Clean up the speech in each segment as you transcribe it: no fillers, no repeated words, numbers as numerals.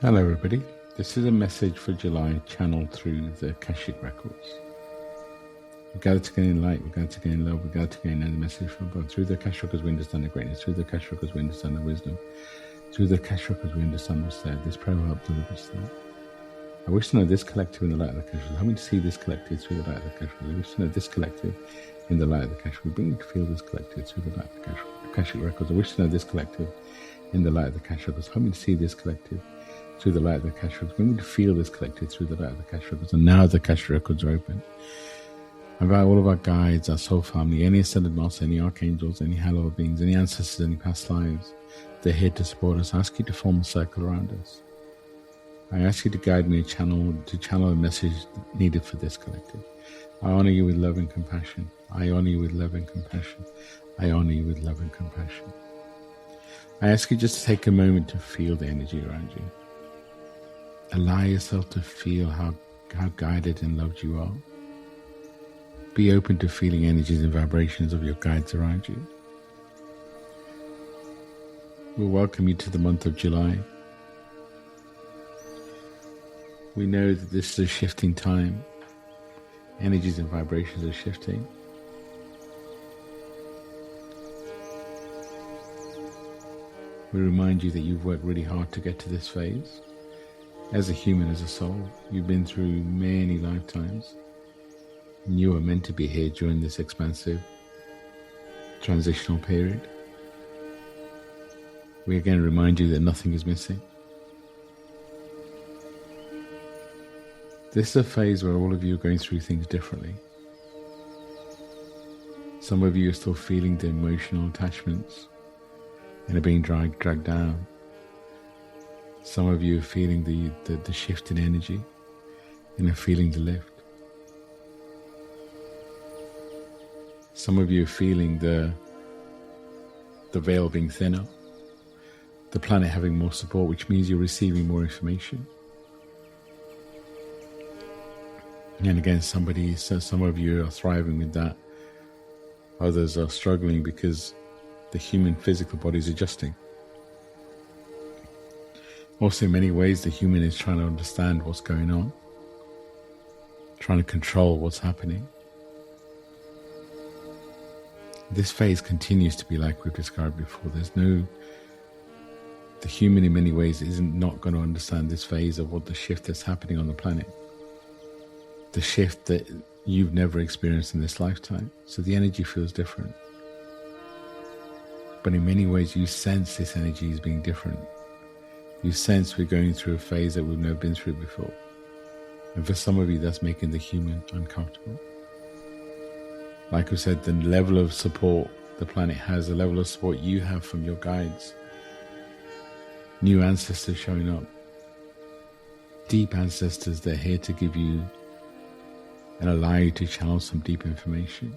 Hello everybody, this is a message for July channeled through the Akashic Records. We gather together in light, we gather together in love, we gather together in the message from above. Through the Akashic Records we understand the greatness, through the Akashic Records we understand the wisdom, through the Akashic Records we understand what's there. This prayer will help deliver us there. I wish to know this collective in the light of the Akashic Records. Help me to see this collective through the light of the Akashic Records. I wish to know this collective in the light of the Akashic Records. Bring me to feel this collective through the light of the Akashic Records. I wish to know this collective in the light of the Akashic Records. Help me to see this collective through the light of the Akashic Records. Bring me to feel this collective through the light of the Akashic Records. And now the Akashic Records are open. About all of our guides, our soul family, any ascended masters, any archangels, any hallowed beings, any ancestors, any past lives, they're here to support us. I ask you to form a circle around us. I ask you to guide me to channel a message needed for this collective. I honor you with love and compassion. I honor you with love and compassion. I honor you with love and compassion. I ask you just to take a moment to feel the energy around you. Allow yourself to feel how guided and loved you are. Be open to feeling energies and vibrations of your guides around you. We'll welcome you to the month of July. We know that this is a shifting time. Energies and vibrations are shifting. We remind you that you've worked really hard to get to this phase. As a human, as a soul, you've been through many lifetimes. And you are meant to be here during this expansive transitional period. We again remind you that nothing is missing. This is a phase where all of you are going through things differently. Some of you are still feeling the emotional attachments and are being dragged down. Some of you are feeling the shift in energy and are feeling the lift. Some of you are feeling the veil being thinner, the planet having more support, which means you're receiving more information. And again, some of you are thriving with that. Others are struggling because the human physical body is adjusting. Also, in many ways, the human is trying to understand what's going on, trying to control what's happening. This phase continues to be like we've described before. The human in many ways not going to understand this phase of what the shift that's happening on the planet. The shift that you've never experienced in this lifetime. So the energy feels different. But in many ways, you sense this energy as being different. You sense we're going through a phase that we've never been through before. And for some of you, that's making the human uncomfortable. Like we said, the level of support the planet has, the level of support you have from your guides, new ancestors showing up, deep ancestors that are here to give you and allow you to channel some deep information.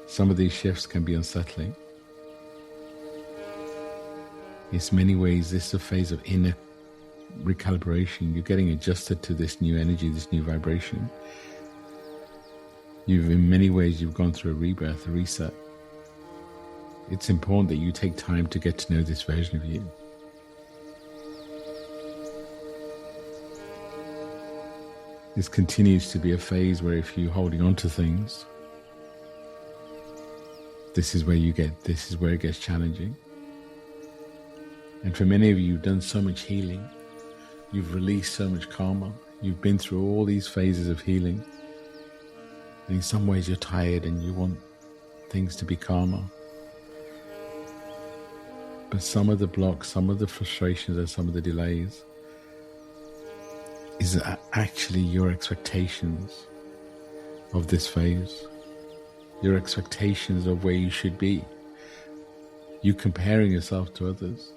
Some of these shifts can be unsettling. In many ways, this is a phase of inner recalibration. You're getting adjusted to this new energy, this new vibration. In many ways, you've gone through a rebirth, a reset. It's important that you take time to get to know this version of you. This continues to be a phase where if you're holding on to things, this is where it gets challenging. And for many of you, you've done so much healing. You've released so much karma. You've been through all these phases of healing. And in some ways, you're tired and you want things to be calmer. But some of the blocks, some of the frustrations and some of the delays is actually your expectations of this phase. Your expectations of where you should be. You comparing yourself to others.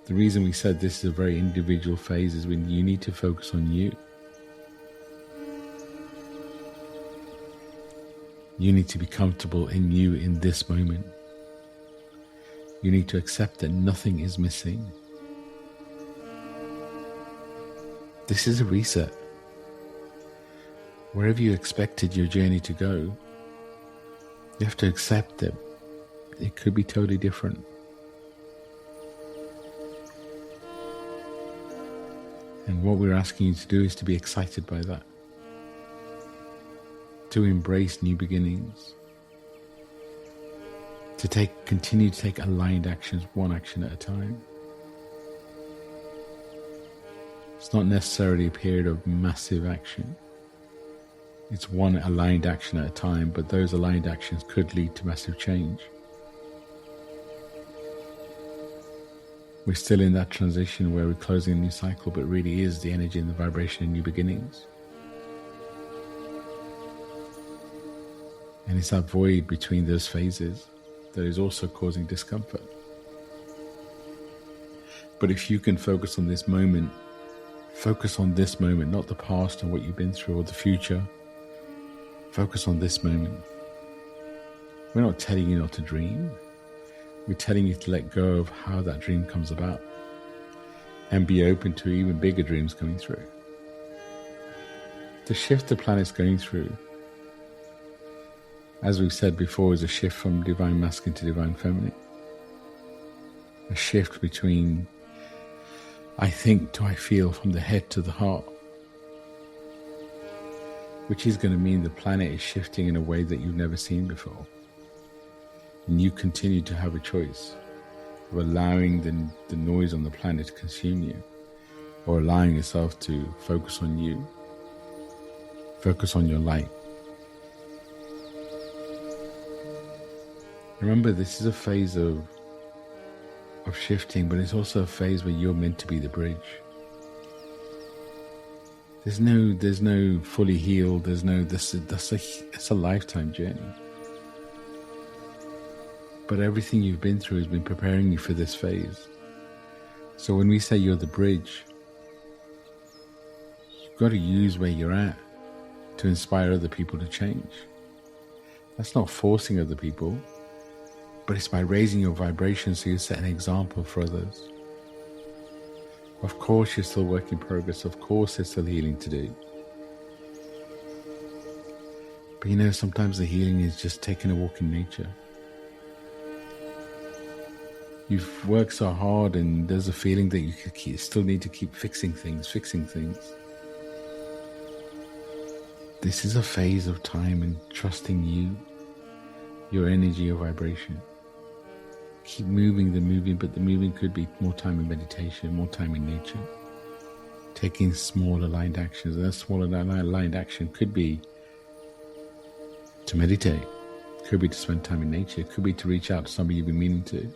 The reason we said this is a very individual phase is when you need to focus on you. You need to be comfortable in you in this moment. You need to accept that nothing is missing. This is a reset. Wherever you expected your journey to go, you have to accept that it could be totally different. And what we're asking you to do is to be excited by that, to embrace new beginnings, to continue to take aligned actions, one action at a time. It's not necessarily a period of massive action. It's one aligned action at a time, but those aligned actions could lead to massive change. We're still in that transition where we're closing a new cycle, but really is the energy and the vibration of new beginnings. And it's that void between those phases that is also causing discomfort. But if you can focus on this moment, not the past and what you've been through or the future. Focus on this moment. We're not telling you not to dream. We're telling you to let go of how that dream comes about and be open to even bigger dreams coming through. The shift the planet's going through, as we've said before, is a shift from divine masculine to divine feminine. A shift between I think to I feel, from the head to the heart, which is going to mean the planet is shifting in a way that you've never seen before. And you continue to have a choice of allowing the noise on the planet to consume you, or allowing yourself to focus on you, focus on your light. Remember, this is a phase of shifting, but it's also a phase where you're meant to be the bridge. There's no fully healed. It's a lifetime journey. But everything you've been through has been preparing you for this phase. So when we say you're the bridge, you've got to use where you're at to inspire other people to change. That's not forcing other people, but it's by raising your vibration so you set an example for others. Of course you're still work in progress. Of course there's still healing to do. But sometimes the healing is just taking a walk in nature. You've worked so hard and there's a feeling that you still need to keep fixing things. This is a phase of time and trusting you, your energy, your vibration. Keep moving, but the moving could be more time in meditation, more time in nature. Taking small aligned actions. And that small aligned action could be to meditate, could be to spend time in nature, could be to reach out to somebody you've been meaning to.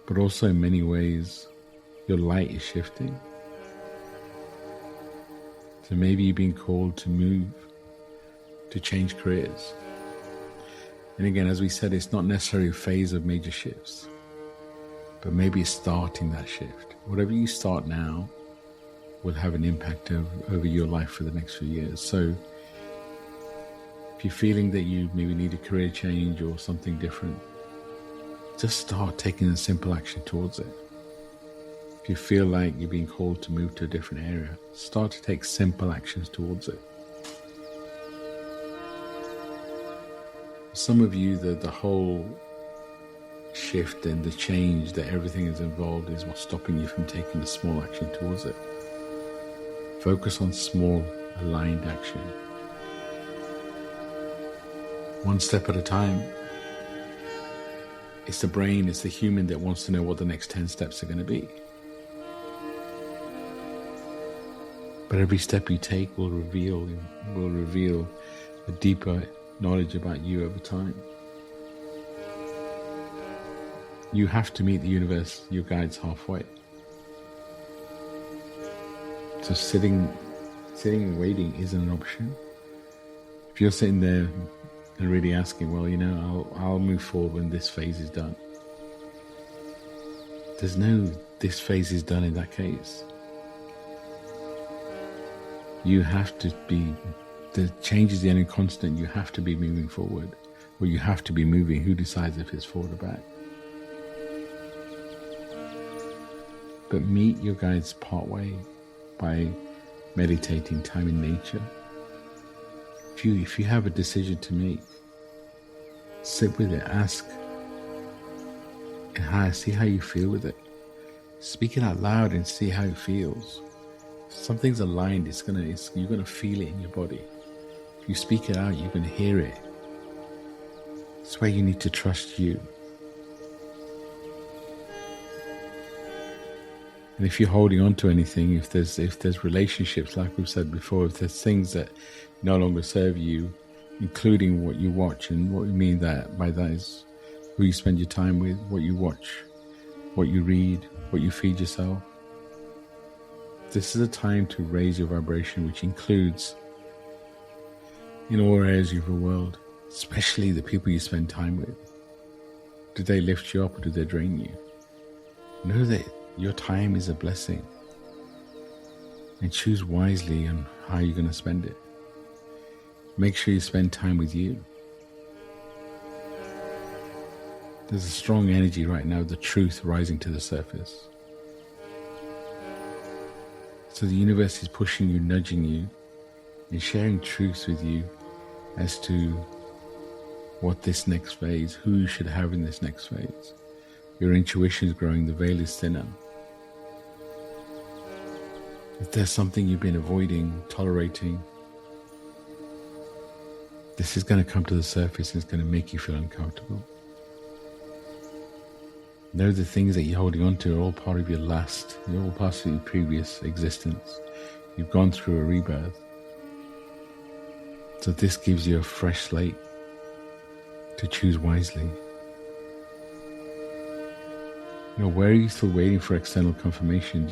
But also in many ways, your light is shifting. So maybe you've been called to move, to change careers. And again, as we said, it's not necessarily a phase of major shifts, but maybe it's starting that shift. Whatever you start now will have an impact over your life for the next few years. So if you're feeling that you maybe need a career change or something different, just start taking a simple action towards it. If you feel like you're being called to move to a different area, start to take simple actions towards it. Some of you, the whole shift and the change that everything is involved is what's stopping you from taking a small action towards it. Focus on small, aligned action. One step at a time. It's the brain, it's the human that wants to know what the next 10 steps are going to be. But every step you take will reveal a deeper knowledge about you over time. You have to meet the universe, your guides, halfway. So sitting and waiting isn't an option. If you're sitting there and really asking, well, I'll move forward when this phase is done. There's no this phase is done in that case. You have to be, the change is the only constant. You have to be moving forward, or you have to be moving. Who decides if it's forward or back? But meet your guides partway by meditating, time in nature. If you have a decision to make, sit with it, ask, and see how you feel with it. Speak it out loud and see how it feels. If something's aligned, you're gonna feel it in your body. If you speak it out, you're gonna hear it. It's where you need to trust you. And if you're holding on to anything, if there's relationships, like we've said before, if there's things that no longer serve you, including what you watch, and what we mean by that is who you spend your time with, what you watch, what you read, what you feed yourself. This is a time to raise your vibration, which includes in all areas of your world, especially the people you spend time with. Do they lift you up or do they drain you? Know that your time is a blessing, and choose wisely on how you're going to spend it. Make sure you spend time with you. There's a strong energy right now, the truth rising to the surface. So the universe is pushing you, nudging you, and sharing truths with you as to what this next phase, who you should have in this next phase. Your intuition is growing, the veil is thinner. If there's something you've been avoiding, tolerating, this is going to come to the surface and it's going to make you feel uncomfortable. Know the things that you're holding on to are all part of your you're all part of your previous existence. You've gone through a rebirth. So this gives you a fresh slate to choose wisely. Where are you still waiting for external confirmation?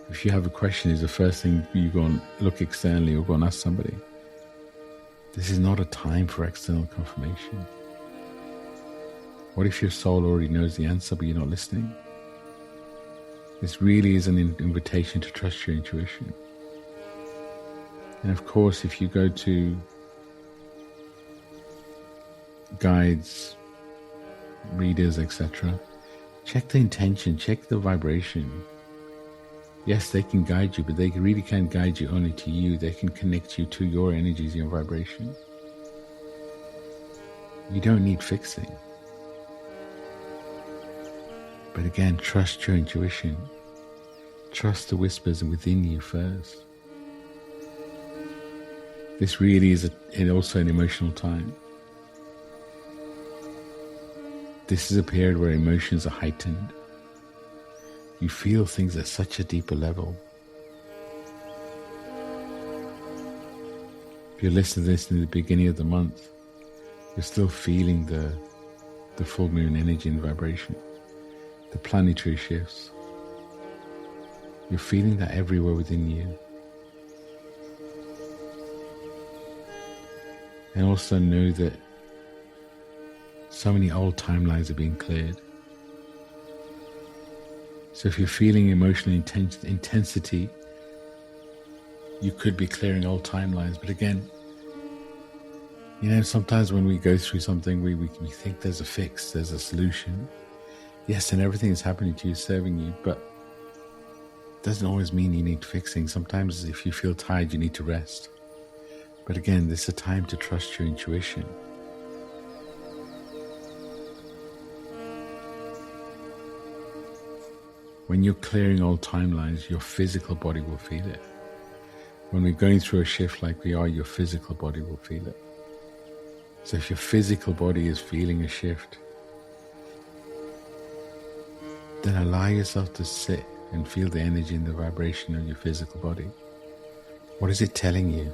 If you have a question, is the first thing you go and look externally or go and ask somebody? This is not a time for external confirmation. What if your soul already knows the answer but you're not listening? This really is an invitation to trust your intuition. And of course, if you go to guides, readers, etc., check the intention, check the vibration. Yes, they can guide you, but they really can't guide you only to you. They can connect you to your energies, your vibration. You don't need fixing. But again, trust your intuition. Trust the whispers within you first. This really is also an emotional time. This is a period where emotions are heightened. You feel things at such a deeper level. If you're listening to this in the beginning of the month, you're still feeling the full moon energy and vibration, the planetary shifts. You're feeling that everywhere within you. And also know that so many old timelines are being cleared. So if you're feeling emotional intensity, you could be clearing old timelines. But again, sometimes when we go through something, we think there's a fix, there's a solution. Yes, and everything is happening to you, serving you, but it doesn't always mean you need fixing. Sometimes if you feel tired, you need to rest. But again, this is a time to trust your intuition. When you're clearing old timelines, your physical body will feel it. When we're going through a shift like we are, your physical body will feel it. So if your physical body is feeling a shift, then allow yourself to sit and feel the energy and the vibration of your physical body. What is it telling you?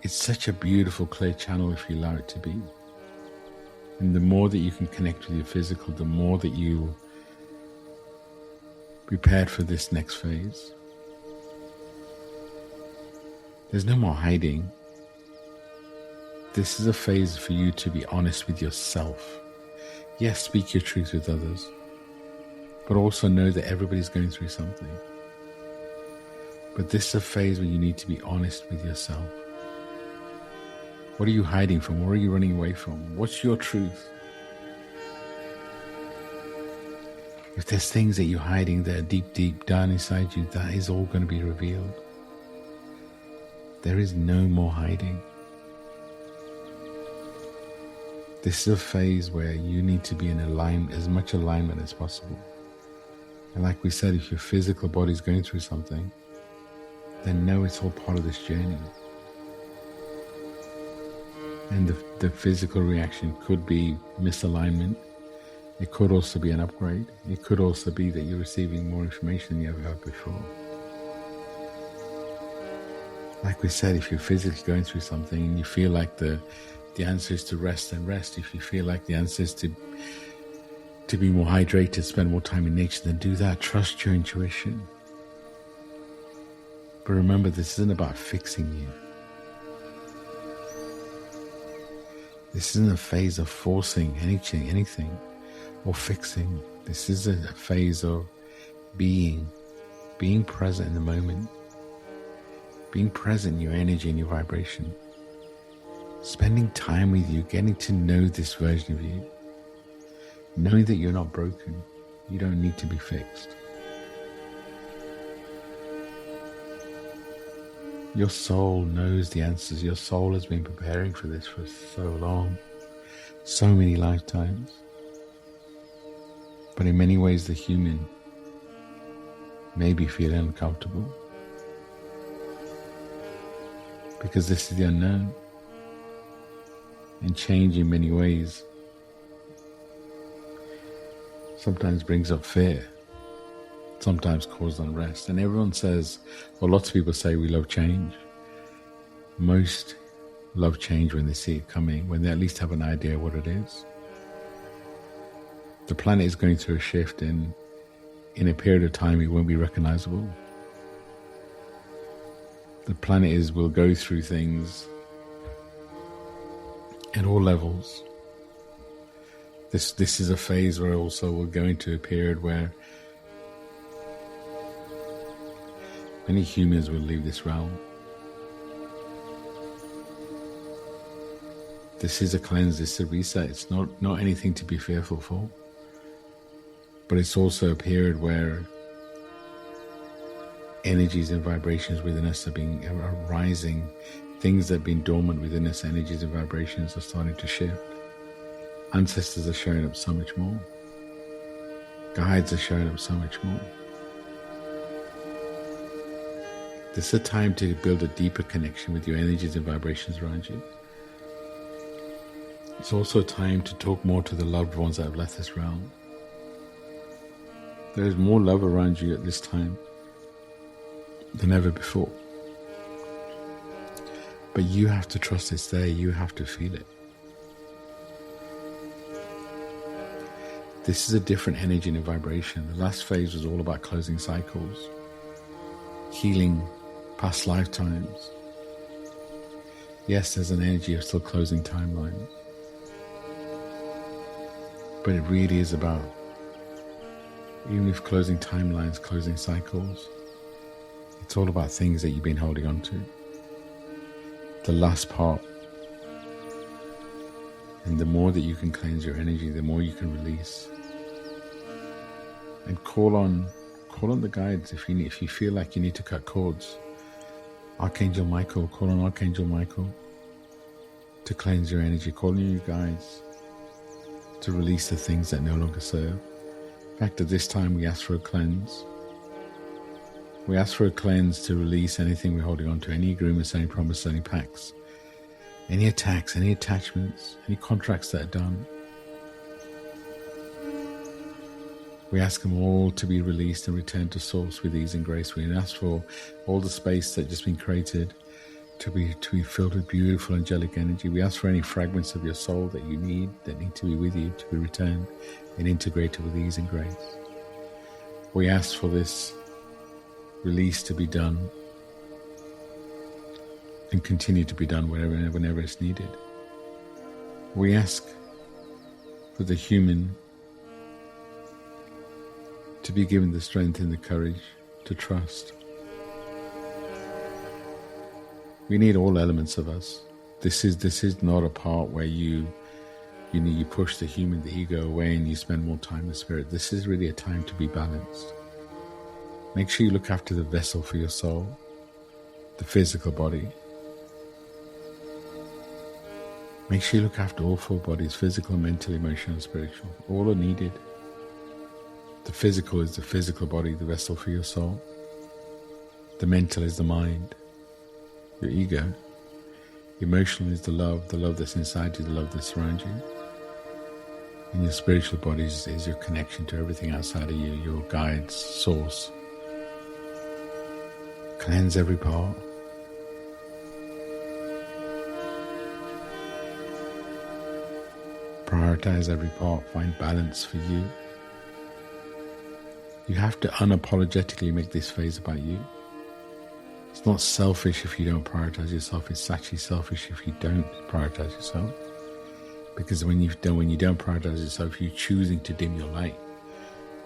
It's such a beautiful clear channel if you allow it to be. And the more that you can connect with your physical, the more that you prepared for this next phase. There's no more hiding. This is a phase for you to be honest with yourself. Yes, speak your truth with others, but also know that everybody's going through something. But this is a phase where you need to be honest with yourself. What are you hiding from? What are you running away from? What's your truth? If there's things that you're hiding that are deep, deep down inside you, that is all going to be revealed. There is no more hiding. This is a phase where you need to be in as much alignment as possible. And like we said, if your physical body's going through something, then know it's all part of this journey. And the physical reaction could be misalignment. It could also be an upgrade. It could also be that you're receiving more information than you ever had before. Like we said, if you're physically going through something and you feel like the answer is to rest, then rest. If you feel like the answer is to be more hydrated, spend more time in nature, then do that. Trust your intuition. But remember, this isn't about fixing you. This isn't a phase of forcing anything or fixing. This is a phase of being present in the moment, being present in your energy and your vibration, spending time with you, getting to know this version of you, knowing that you're not broken, you don't need to be fixed. Your soul knows the answers. Your soul has been preparing for this for so long, so many lifetimes. But in many ways, the human may be feeling uncomfortable because this is the unknown. And change in many ways sometimes brings up fear, sometimes causes unrest. And everyone says, or lots of people say, we love change. Most love change when they see it coming, when they at least have an idea what it is. The planet is going through a shift, and in a period of time it won't be recognizable. The planet will go through things at all levels. This is a phase where also we'll go into a period where many humans will leave this realm. This is a cleanse, this is a reset. It's not anything to be fearful for. But it's also a period where energies and vibrations within us are rising. Things that have been dormant within us, energies and vibrations, are starting to shift. Ancestors are showing up so much more. Guides are showing up so much more. This is a time to build a deeper connection with your energies and vibrations around you. It's also a time to talk more to the loved ones that have left this realm. There is more love around you at this time than ever before. But you have to trust it's there. You have to feel it. This is a different energy and vibration. The last phase was all about closing cycles, healing past lifetimes. Yes, there's an energy of still closing timelines. But it really is about, even if closing timelines, closing cycles, it's all about things that you've been holding on to. The last part. And the more that you can cleanse your energy, the more you can release. And call on the guides if you feel like you need to cut cords. Archangel Michael, call on Archangel Michael to cleanse your energy. Call on your guides to release the things that no longer serve. In fact, at this time we ask for a cleanse. We ask for a cleanse to release anything we're holding on to, any agreements, any promises, any pacts, any attacks, any attachments, any contracts that are done. We ask them all to be released and returned to source with ease and grace. We ask for all the space that's just been created to be filled with beautiful angelic energy. We ask for any fragments of your soul that you need, that need to be with you, to be returned and integrated with ease and grace. We ask for this release to be done and continue to be done whenever it's needed. We ask for the human to be given the strength and the courage to trust. We need all elements of us. This is not a part where you push the human, the ego away and you spend more time with spirit. This is really a time to be balanced. Make sure you look after the vessel for your soul, the physical body. Make sure you look after all four bodies, physical, mental, emotional, and spiritual. All are needed. The physical is the physical body, the vessel for your soul. The mental is the mind, your ego. Emotional is the love that's inside you, the love that surrounds you. And your spiritual body is your connection to everything outside of you, your guide, source. Cleanse every part. Prioritize every part. Find balance for you. You have to unapologetically make this phase about you. It's not selfish if you don't prioritize yourself. It's actually selfish if you don't prioritize yourself. Because when you don't prioritize yourself, you're choosing to dim your light.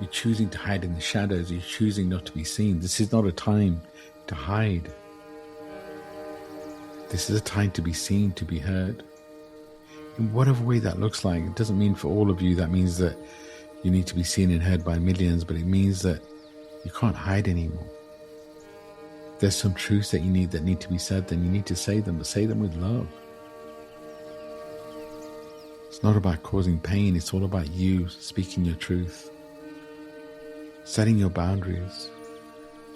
You're choosing to hide in the shadows. You're choosing not to be seen. This is not a time to hide. This is a time to be seen, to be heard. In whatever way that looks like. It doesn't mean for all of you that means that you need to be seen and heard by millions, but it means that you can't hide anymore. There's some truths that need to be said, then you need to say them, but say them with love. It's not about causing pain, it's all about you speaking your truth, setting your boundaries,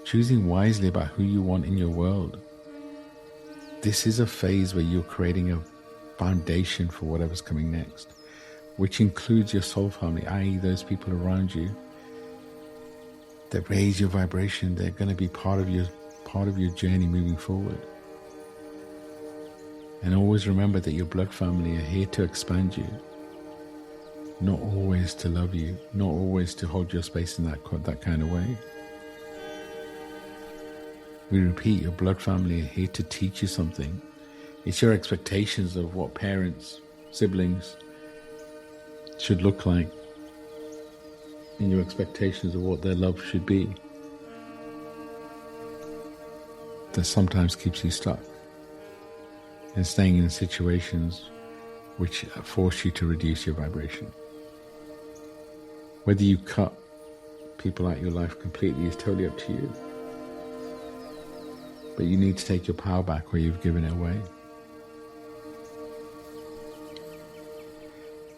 choosing wisely about who you want in your world. This is a phase where you're creating a foundation for whatever's coming next, which includes your soul family, i.e. those people around you that raise your vibration. They're going to be part of your journey moving forward. And always remember that your blood family are here to expand you, not always to love you, not always to hold your space in that kind of way. We repeat, your blood family are here to teach you something. It's your expectations of what parents, siblings should look like, and your expectations of what their love should be, that sometimes keeps you stuck and staying in situations which force you to reduce your vibration. Whether you cut people out of your life completely is totally up to you. But you need to take your power back where you've given it away.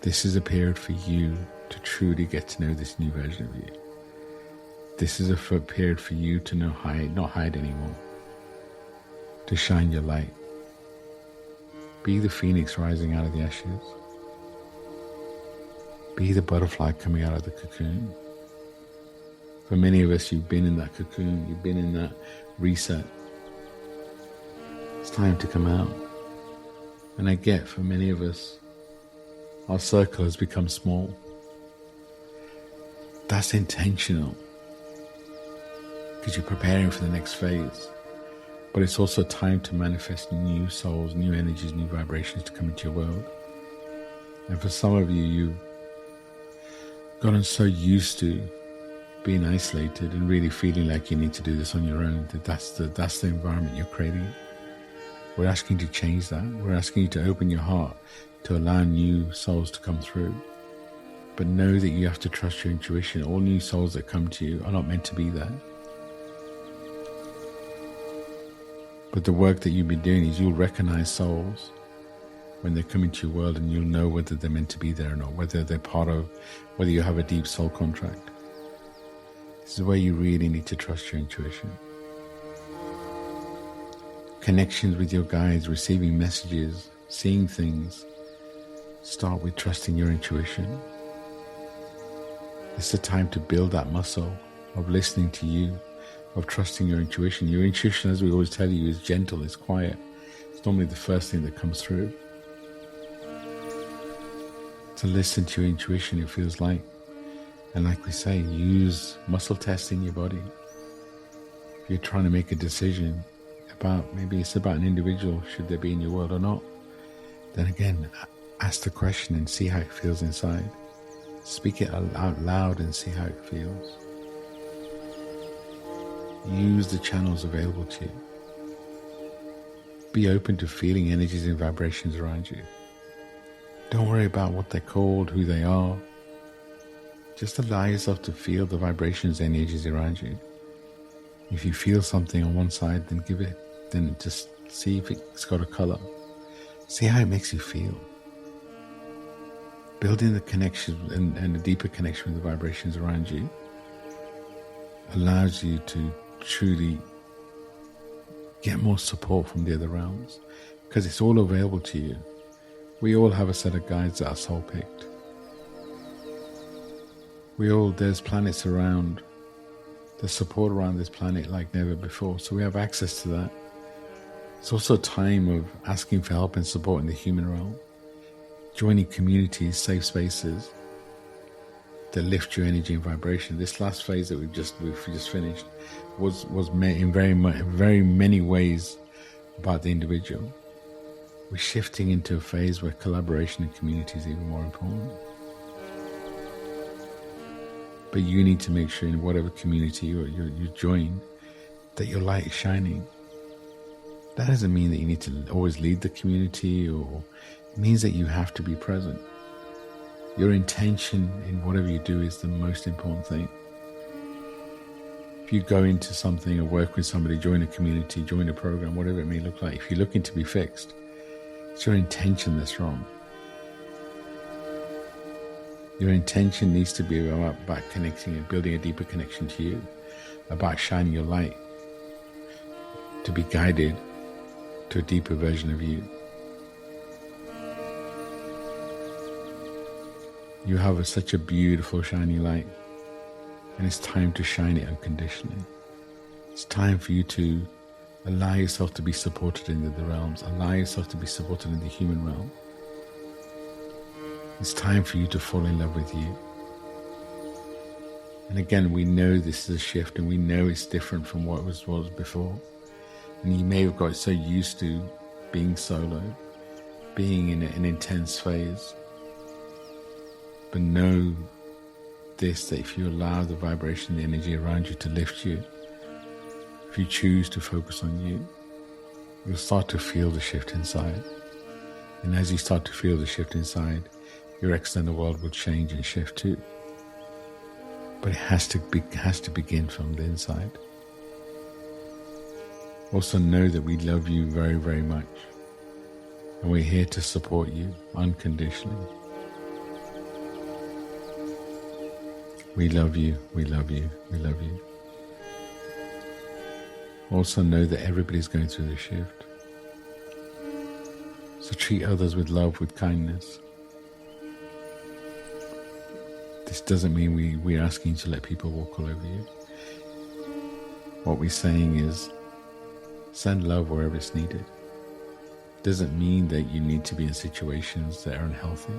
This is a period for you to truly get to know this new version of you. This is a period for you to not hide anymore. To shine your light. Be the phoenix rising out of the ashes. Be the butterfly coming out of the cocoon. For many of us, you've been in that cocoon, you've been in that reset. It's time to come out. And I get, for many of us, our circle has become small. That's intentional, because you're preparing for the next phase. But it's also time to manifest new souls, new energies, new vibrations to come into your world. And for some of you, you've gotten so used to being isolated and really feeling like you need to do this on your own, that's the environment you're creating. We're asking you to change that. We're asking you to open your heart to allow new souls to come through. But know that you have to trust your intuition. All new souls that come to you are not meant to be there. But the work that you've been doing is you'll recognize souls when they come into your world, and you'll know whether they're meant to be there or not, whether they're whether you have a deep soul contract. This is where you really need to trust your intuition. Connections with your guides, receiving messages, seeing things. Start with trusting your intuition. It's the time to build that muscle of listening to you, of trusting your intuition. Your intuition, as we always tell you, is gentle, it's quiet. It's normally the first thing that comes through. To listen to your intuition, it feels like. And like we say, use muscle testing your body. If you're trying to make a decision maybe it's about an individual, should they be in your world or not, then again, ask the question and see how it feels inside. Speak it out loud and see how it feels. Use the channels available to you. Be open to feeling energies and vibrations around you. Don't worry about what they're called, who they are. Just allow yourself to feel the vibrations and energies around you. If you feel something on one side, then just see if it's got a color. See how it makes you feel. Building the connection and a deeper connection with the vibrations around you allows you to truly get more support from the other realms, because it's all available to you. We all have a set of guides that are soul picked. There's planets around, there's support around this planet like never before, so we have access to that. It's also a time of asking for help and support in the human realm, joining communities, safe spaces that lift your energy and vibration. This last phase that we've just finished was in very many ways about the individual. We're shifting into a phase where collaboration and community is even more important. But you need to make sure in whatever community you join that your light is shining. That doesn't mean that you need to always lead the community, or it means that you have to be present. Your intention in whatever you do is the most important thing. If you go into something or work with somebody, join a community, join a program, whatever it may look like, if you're looking to be fixed, it's your intention that's wrong. Your intention needs to be about connecting and building a deeper connection to you, about shining your light, to be guided to a deeper version of you. You have such a beautiful shiny light, and it's time to shine it unconditionally. It's time for you to allow yourself to be supported in the realms, allow yourself to be supported in the human realm. It's time for you to fall in love with you. And again, we know this is a shift, and we know it's different from what was before. And you may have got so used to being solo, being in an intense phase. But know this, that if you allow the vibration, the energy around you to lift you, if you choose to focus on you, you'll start to feel the shift inside. And as you start to feel the shift inside, your external world will change and shift too. But it has to begin from the inside. Also know that we love you very, very much. And we're here to support you unconditionally. We love you, we love you, we love you. Also know that everybody's going through the shift. So treat others with love, with kindness. This doesn't mean we're asking you to let people walk all over you. What we're saying is send love wherever it's needed. Doesn't mean that you need to be in situations that are unhealthy.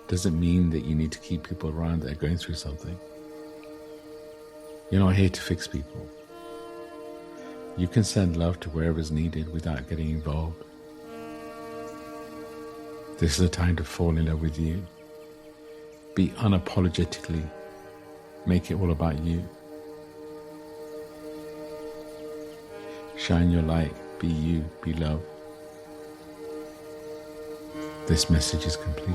Doesn't mean that you need to keep people around that are going through something. You're not here to fix people. You can send love to wherever is needed without getting involved. This is a time to fall in love with you. Be unapologetically. Make it all about you. Shine your light. Be you. Be love. This message is complete.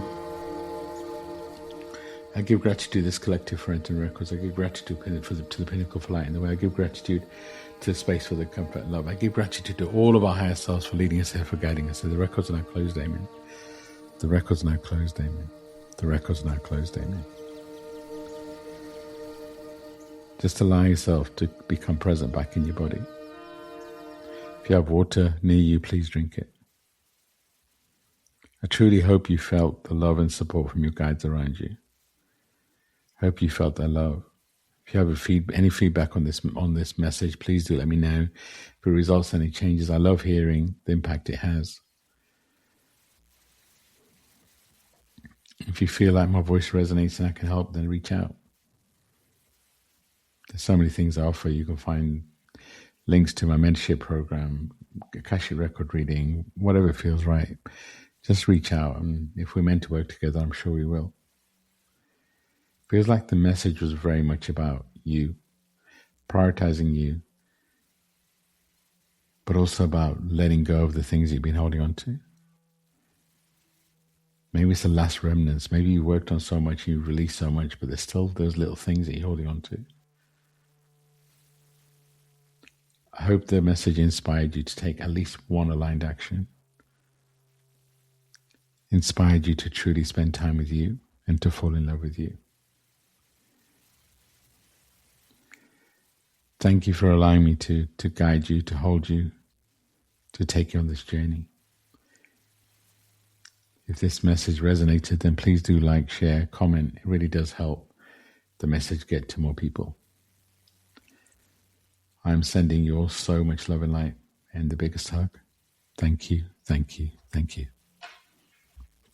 I give gratitude to this collective for entering records. I give gratitude to the pinnacle for light in the way. I give gratitude to the space for the comfort and love. I give gratitude to all of our higher selves for leading us here, for guiding us. So the records are now closed, amen. The records are now closed, amen. The records are now closed, amen. Just allow yourself to become present back in your body. If you have water near you, please drink it. I truly hope you felt the love and support from your guides around you. Hope you felt their love. If you have any feedback on this message, please do let me know. If it results in any changes, I love hearing the impact it has. If you feel like my voice resonates and I can help, then reach out. There's so many things I offer. You can find links to my mentorship program, Akashic record reading, whatever feels right. Just reach out, and if we're meant to work together, I'm sure we will. Feels like the message was very much about you, prioritizing you, but also about letting go of the things you've been holding on to. Maybe it's the last remnants. Maybe you worked on so much, you released so much, but there's still those little things that you're holding on to. I hope the message inspired you to take at least one aligned action. Inspired you to truly spend time with you and to fall in love with you. Thank you for allowing me to guide you, to hold you, to take you on this journey. If this message resonated, then please do like, share, comment. It really does help the message get to more people. I'm sending you all so much love and light and the biggest hug. Thank you, thank you, thank you.